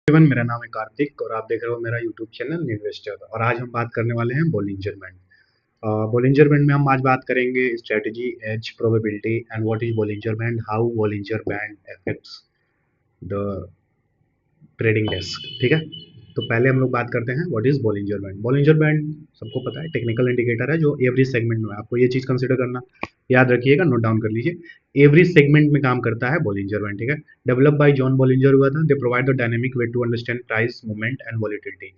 Everyone, मेरा नाम है कार्तिक और आप देख रहे हो मेरा यूट्यूब चैनल इन्वेस्टर। और आज हम बात करने वाले हैं बोलिंजर बैंड। बोलिंजर बैंड में हम आज बात करेंगे strategy, edge, probability and what is Bollinger band, how Bollinger band affects the trading desk. ठीक है, तो पहले हम लोग बात करते हैं what is Bollinger band. Bollinger band सबको पता है, टेक्निकल इंडिकेटर है जो एवरी सेगमेंट में, आपको ये चीज कंसिडर करना, याद रखिएगा, नोट डाउन कर लीजिए। एवरी सेगमेंट में काम करता है बोलिंजर बैंड। ठीक है, डेवलप बाय जॉन बोलिंजर हुआ था। They provide the dynamic way to understand price movement and volatility.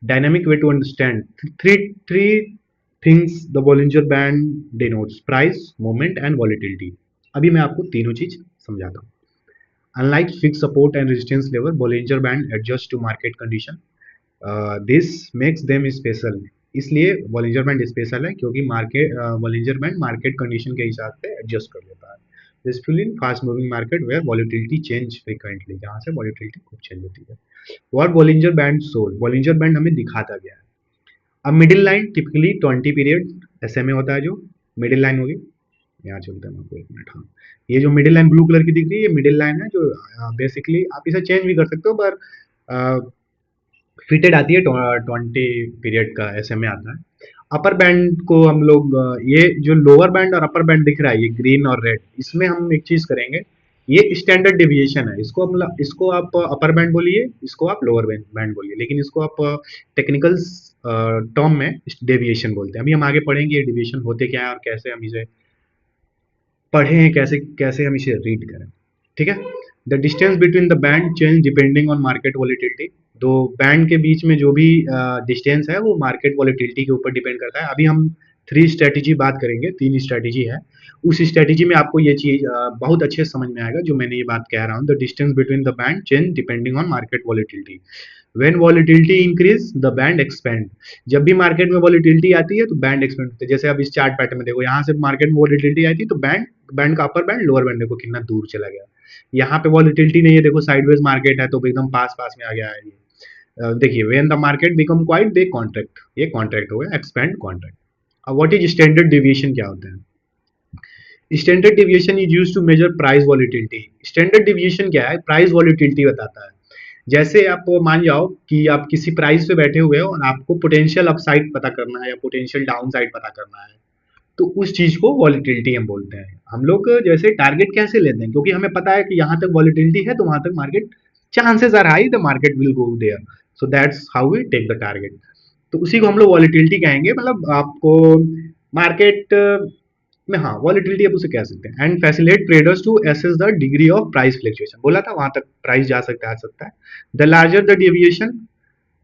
Dynamic way to understand three three things the Bollinger band denotes: price, movement and volatility. अभी मैं आपको तीनों चीज समझाता हूँ। Unlike fixed support and resistance level, Bollinger Band adjusts to market condition. This makes them special. इसलिए Bollinger Band special है क्योंकि Bollinger Band मार्केट कंडीशन के हिसाब से एडजस्ट कर लेता है। Useful in fast moving market where volatility change frequently, जहाँ से volatility खूब चेंज होती है। What Bollinger Band shows? Bollinger Band हमें दिखाता गया है। अब middle line typically 20 period SMA होता है, जो मिडिल लाइन होगी। यहाँ चलते हैं, आपको एक मिनट। हाँ, ये जो मिडिल लाइन ब्लू कलर की दिख रही है, ये मिडिल लाइन है, जो बेसिकली आप इसे चेंज भी कर सकते हो, पर फिटेड आती है 20 पीरियड का SMA आता है। अपर बैंड को हम लोग ये जो लोअर बैंड और अपर बैंड दिख रहा है, ये ग्रीन और रेड, इसमें हम एक चीज करेंगे, ये स्टैंडर्ड डेविएशन है। इसको आप अपर बैंड बोलिए, इसको आप लोअर बैंड बोलिए, लेकिन इसको आप टेक्निकल टर्म में डेविएशन बोलते हैं। अभी हम आगे पढ़ेंगे ये डेविएशन होते क्या है और कैसे हम इसे पढ़ें, कैसे कैसे हम इसे रीड करें। ठीक है, the distance between the band change depending on market volatility. दो बैंड के बीच में जो भी डिस्टेंस है वो मार्केट वॉलिटिलिटी के ऊपर डिपेंड करता है। अभी हम 3 स्ट्रेटेजी बात करेंगे, 3 स्ट्रेटेजी है। उस स्ट्रेटेजी में आपको ये चीज बहुत अच्छे से समझ में आएगा जो मैंने ये बात कह रहा हूँ। The distance between the band change depending on market volatility. When volatility increase the band expand. जब भी मार्केट में वॉलिटिलिटी आती है तो बैंड एक्सपेंड होता है। जैसे अब इस चार्ट पैटर्न में देखो, यहाँ से मार्केट में वॉलिटिलिटी आई थी तो बैंड का अपर बैंड, लोअर बैंड देखो कितना दूर चला गया। यहाँ पे वॉलिटिलिटी नहीं है, देखो साइडवेज मार्केट है तो एकदम पास पास में आ गया है ये। देखिए, when the market become quiet they contract, ये कॉन्ट्रैक्ट हो गया, एक्सपेंड कॉन्ट्रैक्ट। अब व्हाट इज स्टैंडर्ड डेविएशन, क्या होता है? Standard deviation is used to measure price volatility. Standard deviation क्या है? प्राइस वॉलिटिलिटी बताता है। जैसे आप मान जाओ कि आप किसी प्राइस पे बैठे हुए हो और आपको पोटेंशियल अपसाइड पता करना है या पोटेंशियल डाउनसाइड पता करना है, तो उस चीज को वॉलिटिलिटी हम बोलते हैं। हम लोग जैसे टारगेट कैसे लेते हैं, क्योंकि हमें पता है कि यहाँ तक वॉलिटिलिटी है तो वहां तक market chances are high the market will go there, so that's how we take the target. तो उसी को हम लोग वॉलिटिलिटी कहेंगे। मतलब आपको मार्केट में, हाँ, वॉलिटिलिटी आप उसे कह सकते हैं। And facilitate traders to assess the degree of price fluctuation, बोला था वहां तक प्राइस जा सकता है, आ सकता है। The larger the deviation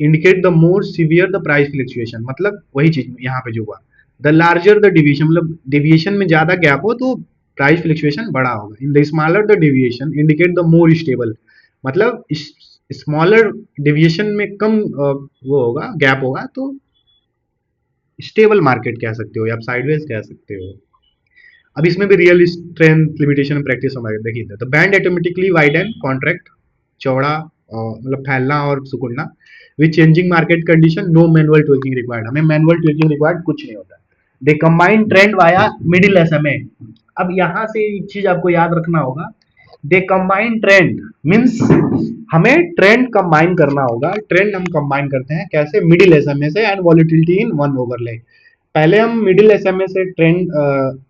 indicate the more severe the price fluctuation. मतलब वही चीज यहाँ पे जो हुआ, द लार्जर द डेविएशन, मतलब डेविएशन में ज्यादा गैप हो तो प्राइस फ्लक्चुएशन बड़ा होगा। In the smaller the deviation indicate the more stable, मतलब स्मॉलर डेविएशन में कम वो होगा, गैप होगा, तो स्टेबल मार्केट कह सकते हो या आप साइडवेज कह सकते हो। अब इसमें भी रियल स्ट्रेंथ लिमिटेशन प्रैक्टिस हमारे देखिए, तो बैंड ऑटोमेटिकली वाइडन कॉन्ट्रैक्ट, चौड़ा मतलब फैलना और सिकुड़ना, with changing market condition, no manual tweaking required. हमें मैनुअल ट्विकिंग रिक्वायर्ड कुछ नहीं होता। They combine trend via middle SMA। अब यहाँ से एक चीज आपको याद रखना होगा, दे कंबाइन ट्रेंड मीन्स हमें ट्रेंड कंबाइन करना होगा। ट्रेंड हम कंबाइन करते हैं कैसे? मिडिल SMA से and volatility in one overlay. पहले हम मिडिल SMA से ट्रेंड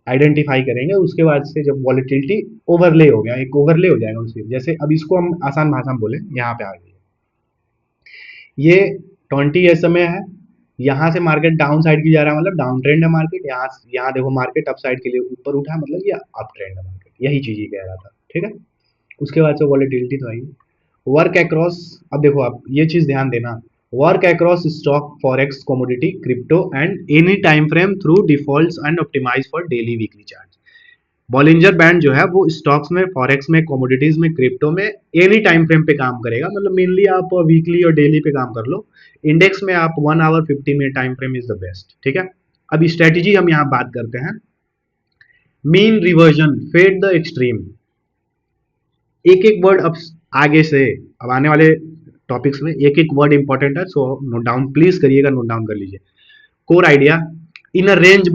आइडेंटिफाई करेंगे, उसके बाद से जब वॉलिटिलिटी ओवरले हो गया, एक ओवरले हो जाएगा उसके, जैसे अब इसको हम आसान भाषा में बोले, यहाँ पे आ गई ये 20 SMA है, यहाँ से मार्केट डाउन साइड की जा रहा है, मतलब डाउन ट्रेंड है मार्केट। यहाँ देखो मार्केट अप साइड के लिए ऊपर उठा, मतलब ये अप ट्रेंड है मार्केट, यही चीज ही कह रहा था। ठीक है, उसके बाद से वॉलिटिलिटी तो आई। वर्क अक्रॉस, अब देखो आप ये चीज ध्यान देना, work across stock, forex, commodity, crypto and any time frame through defaults and optimize for daily weekly chart. Bollinger band जो है वो स्टॉक्स में, फॉरेक्स में, कमोडिटीज में, क्रिप्टो में एनी टाइम फ्रेम पे काम करेगा। मतलब मेनली आप वीकली और डेली पे काम कर लो। इंडेक्स में आप 1 hour 50 minute time frame is the best. ठीक है, अब स्ट्रेटेजी हम यहाँ बात करते हैं। Mean reversion, fade the extreme. एक एक वर्ड अब आगे से, अब आने वाले टॉपिक्स में एक एक वर्ड इंपॉर्टेंट है, सो नोट डाउन प्लीज करिएगा, नोट डाउन कर लीजिए। कोर आइडिया, इन अ रेंज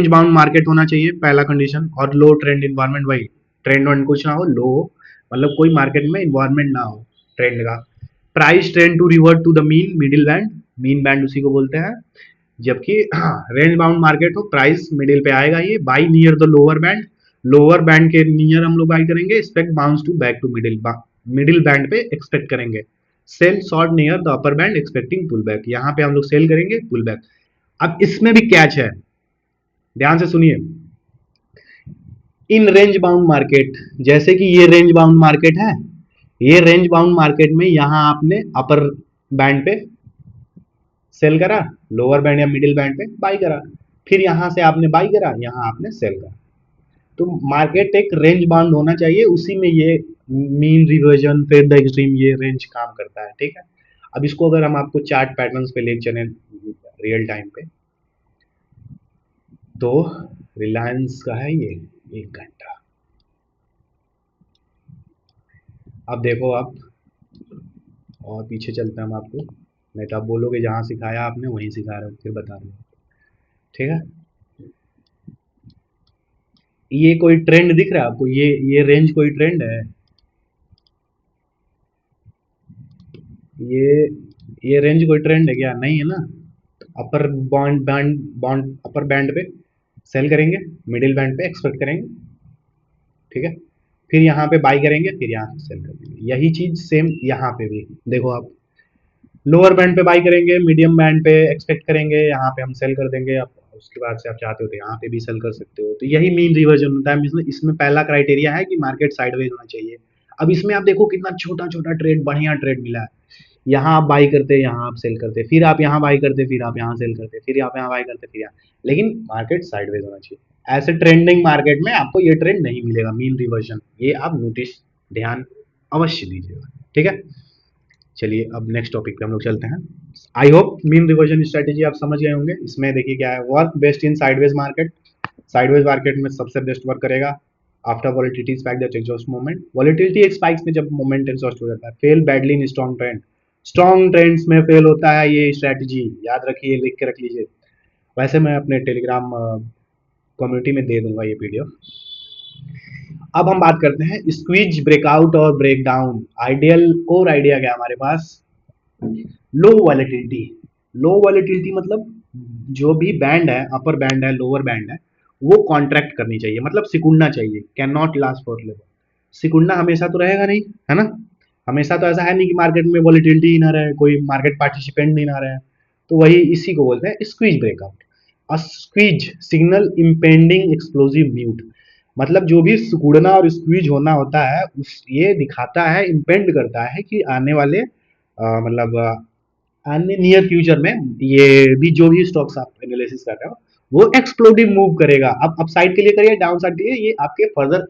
बाउंड मार्केट होना चाहिए, पहला कंडीशन। और लो ट्रेंड इन्वायरमेंट, वही ट्रेंड वन कुछ ना हो, लो मतलब कोई मार्केट में इन्वायरमेंट ना हो, ट्रेंड का। Price trend to revert to the mean, middle band, mean band उसी को बोलते हैं। जबकि रेंज बाउंड मार्केट हो, प्राइस मिडिल पे आएगा, ये buy near the lower band, lower band के नियर हम लोग बाई करेंगे, expect bounce to back to middle, middle band पे एक्सपेक्ट करेंगे। Sell short near the upper band expecting pull back, यहाँ पे हम लोग सेल करेंगे पुल बैक। अब इसमें भी कैच है, ध्यान से सुनिए। इन रेंज बाउंड मार्केट, जैसे कि ये रेंज बाउंड मार्केट है, ये रेंज बाउंड मार्केट में यहाँ आपने अपर बैंड पे सेल करा, लोअर बैंड या मिडिल बैंड पे बाई करा, फिर यहां से आपने बाई करा, यहां आपने सेल करा। तो मार्केट एक रेंज बाउंड होना चाहिए, उसी में ये मीन, रिवर्जन, फिर द एक्सट्रीम, ये रेंज काम करता है, ठीक है। अब इसको अगर हम आपको चार्ट पैटर्न्स पे ले चले रियल टाइम पे, तो रिलायंस का है ये 1 घंटा। अब देखो आप, और पीछे चलते हैं हम आपको, नहीं तो आप बोलोगे जहां सिखाया आपने वहीं सिखा रहे हो, फिर बता रहे हो, ठीक है। ये कोई ट्रेंड दिख रहा है आपको, ये रेंज कोई ट्रेंड है, ये ये रेंज कोई ट्रेंड है क्या? नहीं है ना। Upper bond band, bond upper band पे सेल करेंगे, मिडिल बैंड पे एक्सपेक्ट करेंगे, ठीक है। फिर यहाँ पे बाई करेंगे, फिर यहाँ से सेल कर देंगे। यही चीज सेम यहाँ पे भी देखो आप, लोअर बैंड पे बाई करेंगे, मीडियम बैंड पे एक्सपेक्ट करेंगे, यहाँ पे हम सेल कर देंगे। आप उसके बाद से आप चाहते हो तो यहाँ पे भी सेल कर सकते हो। तो यही मीन रिवर्जन होता है। इसमें पहला क्राइटेरिया है कि मार्केट साइडवेज होना चाहिए। अब इसमें आप देखो कितना छोटा छोटा ट्रेड, बढ़िया ट्रेड मिला है। यहाँ आप बाई करते, यहाँ आप सेल करते, फिर आप यहाँ बाई करते, फिर आप यहाँ सेल करते, फिर आप यहाँ बाई करते, फिर यहाँ, लेकिन मार्केट साइडवेज होना चाहिए। ऐसे ट्रेंडिंग मार्केट में आपको ये ट्रेंड नहीं मिलेगा, मीन रिवर्जन, ये आप नोटिस, ध्यान अवश्य दीजिएगा, ठीक है। चलिए अब नेक्स्ट टॉपिक पे हम लोग चलते हैं। I hope mean reversion strategy आप समझ गए होंगे। इसमें देखिए क्या है, work best in sideways market, sideways market में सबसे बेस्ट वर्क करेगा after volatility spike that exhaust moment, volatility spikes में जब मोमेंट एग्जॉस्ट हो जाता है। Fail badly in strong trend, strong trends में फेल होता है ये स्ट्रेटेजी, याद रखिए, लिख के रख लीजिए। वैसे मैं अपने टेलीग्राम कम्युनिटी में दे दूंगा ये पीडीएफ। अब हम बात करते हैं स्क्वीज, ब्रेकआउट और break down. Ideal core idea क्या है हमारे पास, लो वॉलेटिलिटी। लो वॉलेटिलिटी मतलब जो भी बैंड है, अपर बैंड है, लोअर बैंड है, वो कॉन्ट्रैक्ट करनी चाहिए, मतलब सिकुड़ना चाहिए। Can not last for level, सिकुड़ना हमेशा तो रहेगा नहीं, है ना। हमेशा तो ऐसा है नहीं कि मार्केट में वॉलेटिलिटी ही ना रहे, कोई मार्केट पार्टिसिपेंट नहीं ना रहे। तो वही इसी को बोलते हैं स्क्वीज ब्रेकआउट। और squeeze signal impending explosive mute, मतलब जो भी सिकुड़ना और स्क्वीज होना होता है, उस ये दिखाता है, इम्पेंड करता है कि आने वाले मतलब आने नियर फ्यूचर में ये भी जो भी स्टॉक्स आप एनालिसिस कर रहे हो, वो एक्सप्लोडिव मूव करेगा। अब अपसाइड के लिए करिए, डाउन साइड के लिए, ये आपके फर्दर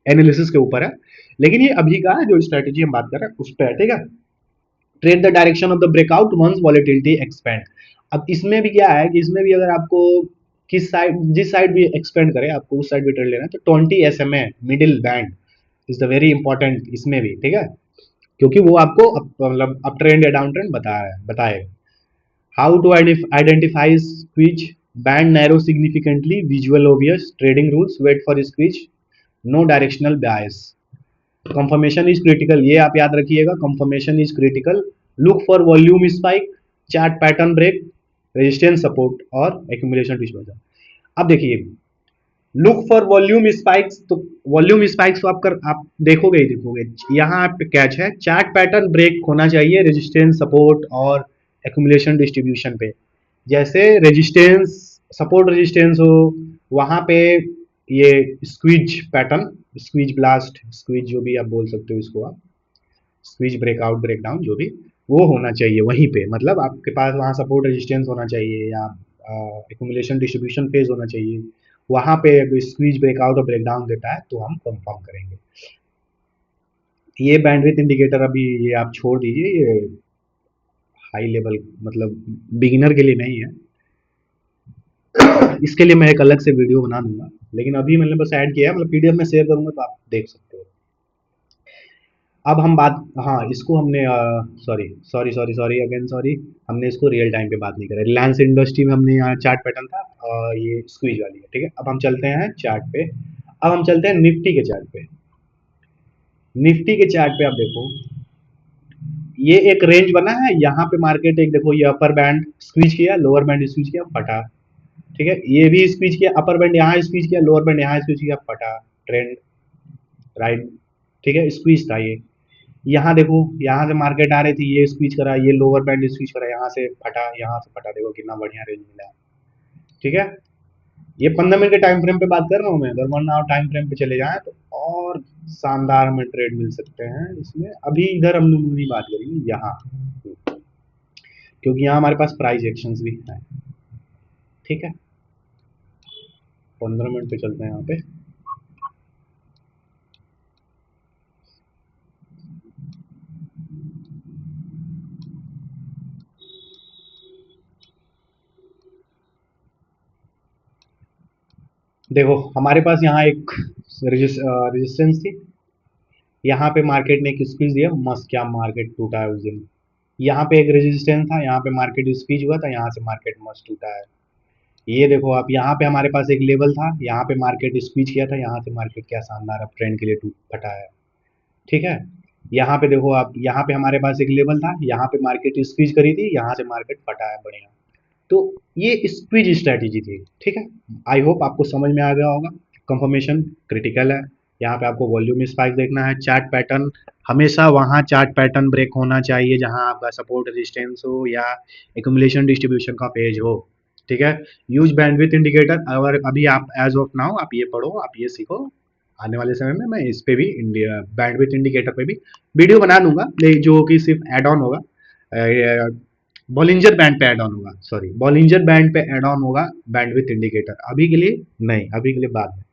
एनालिसिस के ऊपर है। लेकिन ये अभी का जो स्ट्रेटेजी हम बात कर रहे हैं उस पर है, ठीक है। Trade the direction of the breakout once volatility expand. अब इसमें भी क्या है कि इसमें भी अगर आपको किस साइड, जिस साइड भी एक्सपेंड करे, आपको उस साइड भी ट्रेड लेना है, तो 20 SMA middle band is the very important इसमें भी, ठीक है। क्योंकि वो आपको मतलब अप ट्रेंड या डाउन ट्रेंड बताएगा। How to identify squeeze, band narrow significantly, visual obvious, trading rules, wait for squeeze, no directional bias, confirmation is critical, ये आप याद रखिएगा, confirmation is critical, look for volume spike, chart pattern break, resistance support और accumulation dispersion. अब देखिए, look for volume spikes, तो volume spikes तो आप देखोगे ही देखोगे। यहाँ पे कैच है, चार्ट पैटर्न ब्रेक होना चाहिए रेजिस्टेंस सपोर्ट और एक्यूमुलेशन डिस्ट्रीब्यूशन पे। जैसे रेजिस्टेंस, सपोर्ट रेजिस्टेंस हो, वहां पे ये squeeze pattern, squeeze blast, squeeze जो भी आप बोल सकते हो इसको, आप स्क्वीज ब्रेकआउट, ब्रेकडाउन, जो भी वो होना चाहिए वहीं पे। मतलब आपके पास वहाँ सपोर्ट रेजिस्टेंस होना चाहिए, या एक्यूमुलेशन डिस्ट्रीब्यूशन फेज होना चाहिए। वहां पे स्क्वीज ब्रेकआउट और ब्रेकडाउन देता है तो हम कंफर्म करेंगे। ये बैंडविथ इंडिकेटर अभी ये आप छोड़ दीजिए, ये हाई लेवल, मतलब बिगिनर के लिए नहीं है। इसके लिए मैं एक अलग से वीडियो बना दूंगा, लेकिन अभी मैंने बस ऐड किया है, मतलब पीडीएफ में शेयर करूंगा तो आप देख सकते हो। अब हम बात, हाँ इसको हमने sorry sorry sorry sorry again sorry, हमने इसको रियल टाइम पे बात नहीं करा। रिलायंस इंडस्ट्री में हमने यहाँ चार्ट पैटर्न था, ये स्क्वीज वाली है, ठीक है। अब हम चलते हैं चार्ट पे, अब हम चलते हैं निफ्टी के चार्ट पे। निफ्टी के चार्ट पे आप देखो, ये एक रेंज बना है, यहाँ पे मार्केट एक देखो ये अपर बैंड स्क्वीज किया, लोअर बैंड स्क्वीज किया, फटा। ठीक है, ये भी स्क्वीज किया, अपर बैंड यहाँ स्क्वीज किया, लोअर बैंड यहाँ स्क्वीज किया, फटा। Trend right. ठीक है, स्क्वीज था ये। यहाँ देखो, यहाँ से मार्केट आ रही थी, ये स्क्वीज करा, ये लोअर बैंड स्क्वीज करा, यहाँ से फटा, यहाँ से फटा, देखो कितना बढ़िया रेंज मिला है। ठीक है, ये 15 मिनट के टाइम फ्रेम पे बात कर रहा हूँ मैं, अगर 1 आवर टाइम फ्रेम पे चले जाएं तो और शानदार हमें ट्रेड मिल सकते हैं इसमें। अभी इधर हम लोग नहीं बात करेंगे यहाँ, क्योंकि यहाँ हमारे पास प्राइस एक्शंस भी हैं। ठीक है, 15 मिनट पे चलते हैं यहाँ पे। देखो हमारे पास यहाँ एक रेजिस्टेंस थी, यहाँ पे मार्केट ने एक स्क्वीज दिया, मस्त क्या मार्केट टूटा है उस दिन। यहाँ पे एक रेजिस्टेंस था, यहाँ पे मार्केट स्क्वीज हुआ था, यहाँ से मार्केट मस्त टूटा है। ये देखो आप, यहाँ पे हमारे पास एक लेवल था, यहाँ पे मार्केट स्क्वीज किया था, यहाँ से मार्केट क्या शानदार अब ट्रेंड के लिए टूट फटा है। ठीक है, यहाँ पे देखो आप, यहाँ पे हमारे पास एक लेवल था, यहाँ पे मार्केट स्क्वीज करी थी, यहाँ से मार्केट फटा है बढ़िया। तो ये स्क्वीज स्ट्रैटेजी थी। ठीक है, आई होप आपको समझ में आ गया होगा। कंफर्मेशन क्रिटिकल है, यहाँ पे आपको वॉल्यूम स्पाइक देखना है, चार्ट पैटर्न हमेशा वहाँ चार्ट पैटर्न ब्रेक होना चाहिए जहाँ आपका सपोर्ट रेजिस्टेंस हो या एक्यूमुलेशन डिस्ट्रीब्यूशन का पेज हो। ठीक है, यूज बैंडविथ इंडिकेटर, अगर अभी आप एज ऑफ नाउ आप ये पढ़ो, आप ये सीखो, आने वाले समय में मैं इस पे भी बैंडविथ इंडिकेटर पे भी वीडियो बना दूंगा, जो कि सिर्फ एड ऑन होगा, बॉलिंजर बैंड पे ऐड ऑन होगा, सॉरी बॉलिंजर बैंड पे ऐड ऑन होगा बैंडविथ इंडिकेटर, अभी के लिए नहीं, अभी के लिए बाद में।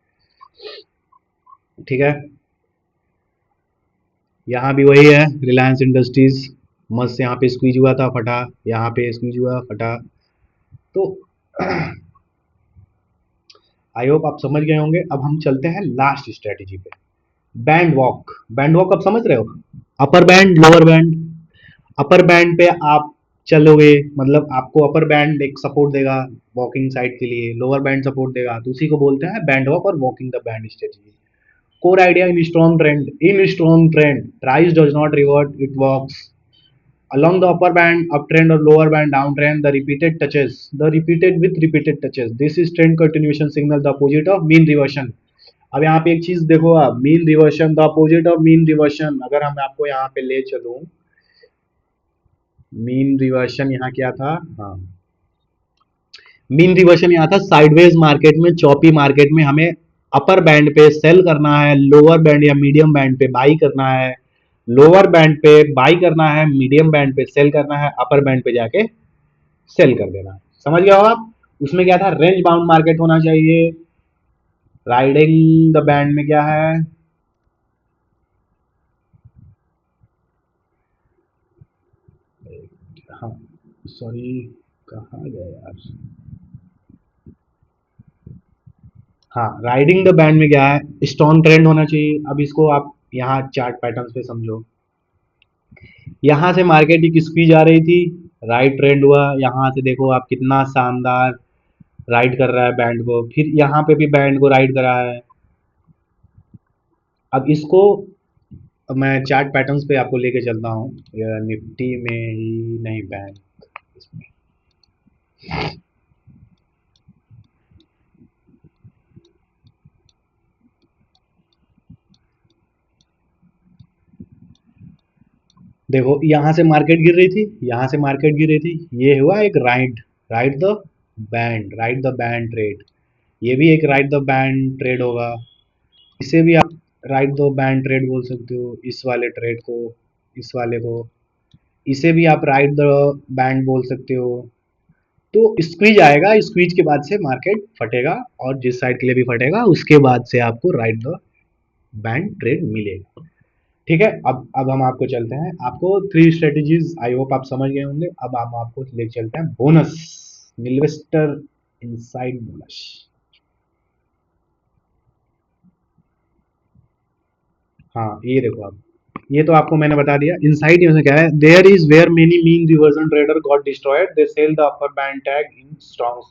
ठीक है, यहाँ भी वही है, रिलायंस इंडस्ट्रीज मस्त यहाँ पे स्क्वीज हुआ था, फटा, यहाँ पे स्क्वीज हुआ, फटा। तो आई होप आप समझ गए होंगे। अब हम चलते हैं लास्ट स्ट्रेटेजी पे, बैंड वॉक। बैंड वॉक आप समझ रहे हो, अपर बैंड लोअर बैंड। अपर बैंड पे आप चलोगे, मतलब आपको अपर बैंड एक सपोर्ट देगा वॉकिंग साइड के लिए, लोअर बैंड सपोर्ट देगा, तो उसी को बोलते हैं बैंड वॉक और walking the band strategy. Core idea in strong trend, in strong trend price does not revert, it walks along the upper band uptrend or lower band downtrend, the repeated with repeated touches, this is trend continuation signal, the opposite of mean reversion। अब यहाँ पे एक चीज देखो आप, mean reversion, the opposite of mean reversion, अगर हम आपको यहाँ पे ले चलूं, मीन रिवर्शन यहाँ क्या था, हाँ मीन रिवर्शन यहाँ था साइडवेज मार्केट में, चौपी मार्केट में हमें अपर बैंड पे सेल करना है, लोअर बैंड या मीडियम बैंड पे बाई करना है, लोअर बैंड पे बाई करना है, मीडियम बैंड पे सेल करना है, अपर बैंड पे जाके सेल कर देना है। समझ गए हो आप, उसमें क्या था, रेंज बाउंड मार्केट होना चाहिए। राइडिंग द बैंड में क्या है, हाँ सॉरी कहाँ गया यार, हाँ राइडिंग द बैंड में क्या है, स्ट्रॉन्ग ट्रेंड होना चाहिए। अब इसको आप यहाँ चार्ट पैटर्न्स पे समझो, यहाँ से मार्केट की स्क्वीज आ रही थी, राइट ट्रेंड हुआ, यहाँ से देखो आप कितना शानदार राइड कर रहा है बैंड को, फिर यहाँ पे भी बैंड को राइड करा है। अब इसको मैं चार्ट पैटर्न्स पे आपको लेके चलता हूँ, निफ्टी में ही नहीं, बैंक इसमें। देखो यहाँ से मार्केट गिर रही थी, यहाँ से मार्केट गिर रही थी, ये हुआ एक ride, ride the band trade, ये भी एक राइड द बैंड ट्रेड होगा। इसे भी आप राइट दो बैंड ट्रेड बोल सकते हो, इस वाले ट्रेड को, इस वाले को, इसे भी आप राइट द बैंड बोल सकते हो। तो स्क्वीज आएगा, स्क्वीज के बाद से मार्केट फटेगा, और जिस साइड के लिए भी फटेगा उसके बाद से आपको राइट द बैंड ट्रेड मिलेगा। ठीक है, अब हम आपको चलते हैं, आपको 3 स्ट्रेटेजीज आई होप आप समझ गए होंगे। अब हम आपको लेके चलते हैं बोनस, इन्वेस्टर इनसाइड बोनस। हाँ ये देखो आप, ये तो आपको मैंने बता दिया। इनसाइड में क्या है, there is where many mean reversion trader got destroyed, they sell the upper band tag in strong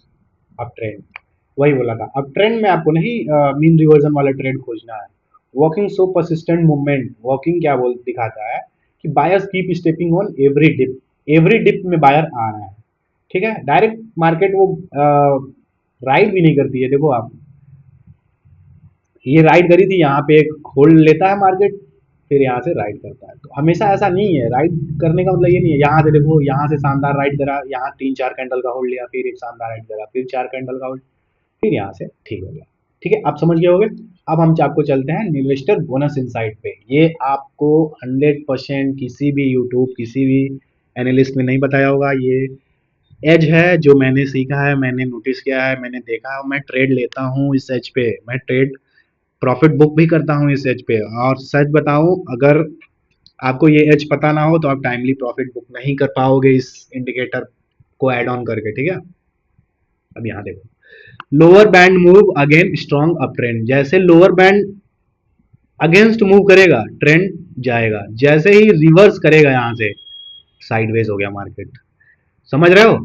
up trend. वही बोला था, अब ट्रेंड में आपको नहीं मीन रिवर्जन वाला ट्रेड खोजना है। Walking so persistent movement, walking क्या बोल दिखाता है कि buyers keep stepping on every dip में बायर आ रहा है, ठीक है। डायरेक्ट मार्केट वो राइड भी नहीं करती है, देखो आप, ये राइड करी थी, यहाँ पे एक होल्ड लेता है मार्केट, फिर यहाँ से राइड करता है। तो हमेशा ऐसा नहीं है, राइड करने का मतलब ये नहीं है, यहाँ से देखो, यहाँ से शानदार राइड करा, यहाँ 3-4 कैंडल का होल्ड लिया, फिर एक शानदार राइड करा, फिर 4 कैंडल का होल्ड, फिर यहाँ से ठीक हो गया। ठीक है, आप समझ गए होगे। अब हम आपको चलते हैं इन्वेस्टर बोनस इनसाइट पे। ये आपको 100% किसी भी यूट्यूब, किसी भी एनालिस्ट में नहीं बताया होगा। ये एज है जो मैंने सीखा है, मैंने नोटिस किया है, मैंने देखा है, मैं ट्रेड लेता हूँ इस एज पे, मैं ट्रेड प्रॉफिट बुक भी करता हूँ इस एज पे। और सच बताऊं, अगर आपको ये एज पता ना हो तो आप टाइमली प्रॉफिट बुक नहीं कर पाओगे इस इंडिकेटर को ऐड ऑन करके, ठीक है। अब यहाँ देखो, lower band move again strong up trend, जैसे लोअर बैंड अगेंस्ट मूव करेगा ट्रेंड जाएगा, जैसे ही रिवर्स करेगा यहाँ से साइडवेज हो गया मार्केट। समझ रहे हो,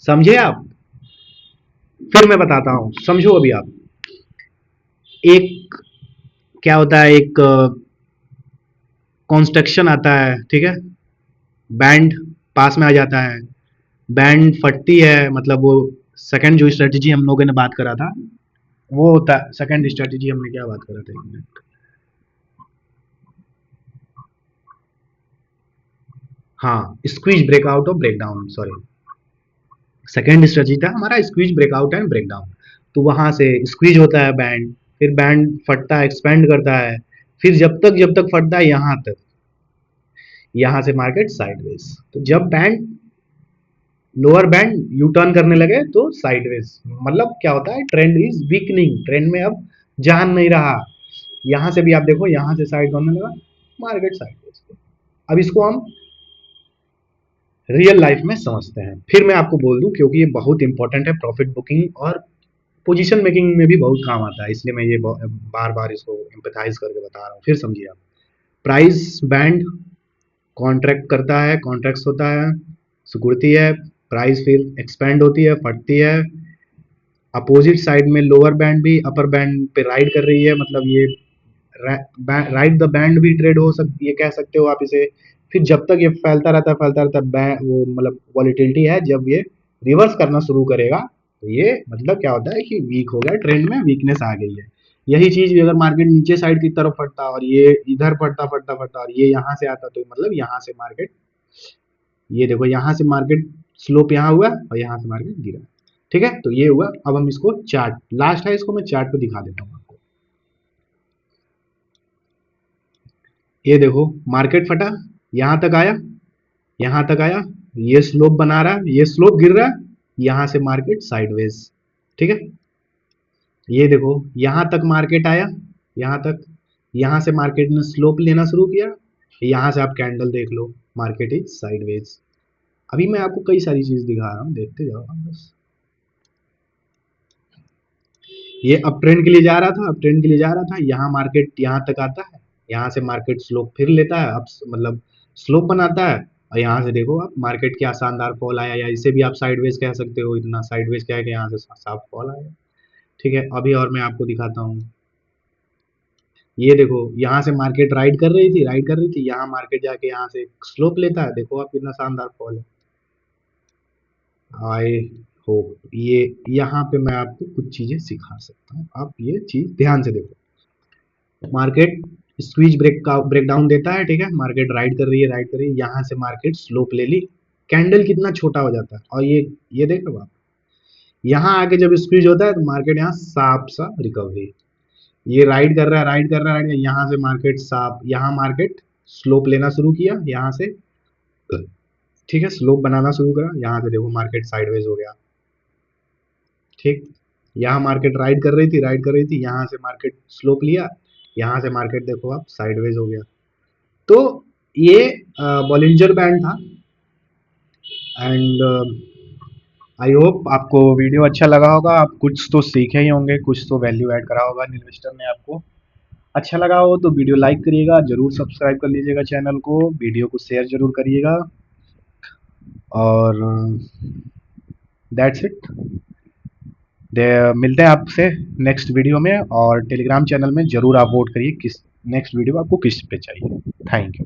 समझे आप? फिर मैं बताता हूँ, समझो अभी आप। एक क्या होता है, एक कंस्ट्रक्शन आता है, ठीक है, बैंड पास में आ जाता है, बैंड फटती है, मतलब वो सेकंड जो स्ट्रेटजी हम लोगों ने बात करा था, वो होता है सेकंड स्ट्रेटजी, हमने क्या बात करा था, एक मिनट। हाँ, स्क्वीज ब्रेकआउट और ब्रेकडाउन, सॉरी, सेकेंड स्ट्रेटजी था हमारा स्क्वीज ब्रेकआउट एंड ब्रेकडाउन। तो वहां से स्क्वीज होता है बैंड, फिर बैंड फटता है, एक्सपेंड करता है, फिर जब तक फटता है यहाँ तक, यहाँ से मार्केट साइडवेज। तो जब band lower band U turn करने लगे तो साइडवेज, मतलब क्या होता है, ट्रेंड इज वीकनिंग, ट्रेंड में अब जान नहीं रहा। यहाँ से भी आप देखो, यहाँ से साइड करने लगा, मार्केट साइडवेज। अब इसको हम रियल लाइफ में समझते हैं, फिर मैं आपको बोल दूं, क्योंकि ये बहुत इंपॉर्टेंट है, प्रॉफिट बुकिंग और पोजीशन मेकिंग में भी बहुत काम आता है, इसलिए मैं ये बार बार इसको एम्पैथाइज करके बता रहा हूँ, फिर समझिए आप। प्राइस बैंड कॉन्ट्रैक्ट करता है, कॉन्ट्रैक्ट होता है, सिकुड़ती है, प्राइस फिर एक्सपेंड होती है, फटती है, अपोजिट साइड में लोअर बैंड भी अपर बैंड पे राइड कर रही है, मतलब ये राइड द बैंड भी ट्रेड हो सकती, ये कह सकते हो आप इसे। फिर जब तक ये फैलता रहता है, फैलता रहता है, वो मतलब वॉलीटिलिटी है, जब ये रिवर्स करना शुरू करेगा तो ये मतलब क्या होता है कि वीक हो गया, ट्रेंड में वीकनेस आ गई है। यही चीज भी अगर मार्केट नीचे साइड की तरफ फटता और ये इधर फटता फटता फटता और ये यहाँ से आता, तो मतलब यहाँ से मार्केट, ये देखो यहाँ से मार्केट स्लोप यहाँ हुआ और यहाँ से मार्केट गिरा, ठीक है। तो ये हुआ। अब हम इसको चार्ट, लास्ट है, इसको मैं चार्ट पे दिखा देता हूँ आपको। ये देखो, मार्केट फटा, यहाँ तक आया, यहाँ तक आया, ये स्लोप बना रहा है, ये स्लोप गिर रहा है, यहाँ से मार्केट साइडवेज, ठीक है। ये देखो, यहाँ तक मार्केट आया, यहाँ तक, यहाँ से मार्केट ने स्लोप लेना शुरू किया, यहाँ से आप कैंडल देख लो, मार्केट इज साइडवेज। अभी मैं आपको कई सारी चीज दिखा रहा हूँ, देखते जाओ आप बस। ये अप ट्रेंड के लिए जा रहा था, अप ट्रेंड के लिए जा रहा था, यहाँ मार्केट यहाँ तक आता है, यहाँ से मार्केट स्लोप फिर लेता है, अब मतलब स्लोप बनाता है, और यहाँ से देखो आप मार्केट क्या शानदार फॉल आया, या इसे भी आप साइडवेज कह सकते हो, इतना साइडवेज क्या है कि यहाँ से साफ फॉल आया, ठीक है। अभी और मैं आपको दिखाता हूँ, ये देखो, यहाँ से मार्केट राइड कर रही थी, राइड कर रही थी, यहाँ मार्केट जाके यहाँ से स्लोप लेता है, देखो आप कितना शानदार फॉल है। आई होप ये, यहाँ पे मैं आपको कुछ चीजें सिखा सकता हूँ, आप ये चीज ध्यान से देखो। मार्केट स्क्वीज ब्रेक डाउन देता है, ठीक है, मार्केट राइड कर रही है, राइड कर रही है, यहाँ से मार्केट स्लोप ले ली, कैंडल कितना छोटा हो जाता है, और ये देखो आप, यहाँ आके जब स्क्वीज होता है तो मार्केट यहाँ साफ सा रिकवरी, ये राइड कर रहा है, राइड कर रहा है, यहाँ से मार्केट साफ, यहाँ मार्केट स्लोप लेना शुरू किया यहाँ से, ठीक है, स्लोप बनाना शुरू करा, यहाँ से देखो मार्केट साइडवेज हो गया, ठीक। यहाँ मार्केट राइड कर रही थी, राइड कर रही थी, यहाँ से मार्केट स्लोप लिया, यहाँ से मार्केट देखो आप साइडवेज हो गया। तो ये बॉलिंजर बैंड था। एंड आई होप आपको वीडियो अच्छा लगा होगा, आप कुछ तो सीखे ही होंगे, कुछ तो वैल्यू ऐड करा होगा इन्वेस्टर ने आपको। अच्छा लगा हो तो वीडियो लाइक करिएगा, जरूर सब्सक्राइब कर लीजिएगा चैनल को, वीडियो को शेयर जरूर करिएगा, और दैट्स इट। मिलते हैं आपसे नेक्स्ट वीडियो में, और टेलीग्राम चैनल में जरूर आप वोट करिए किस नेक्स्ट वीडियो आपको किस पे चाहिए। Thank you.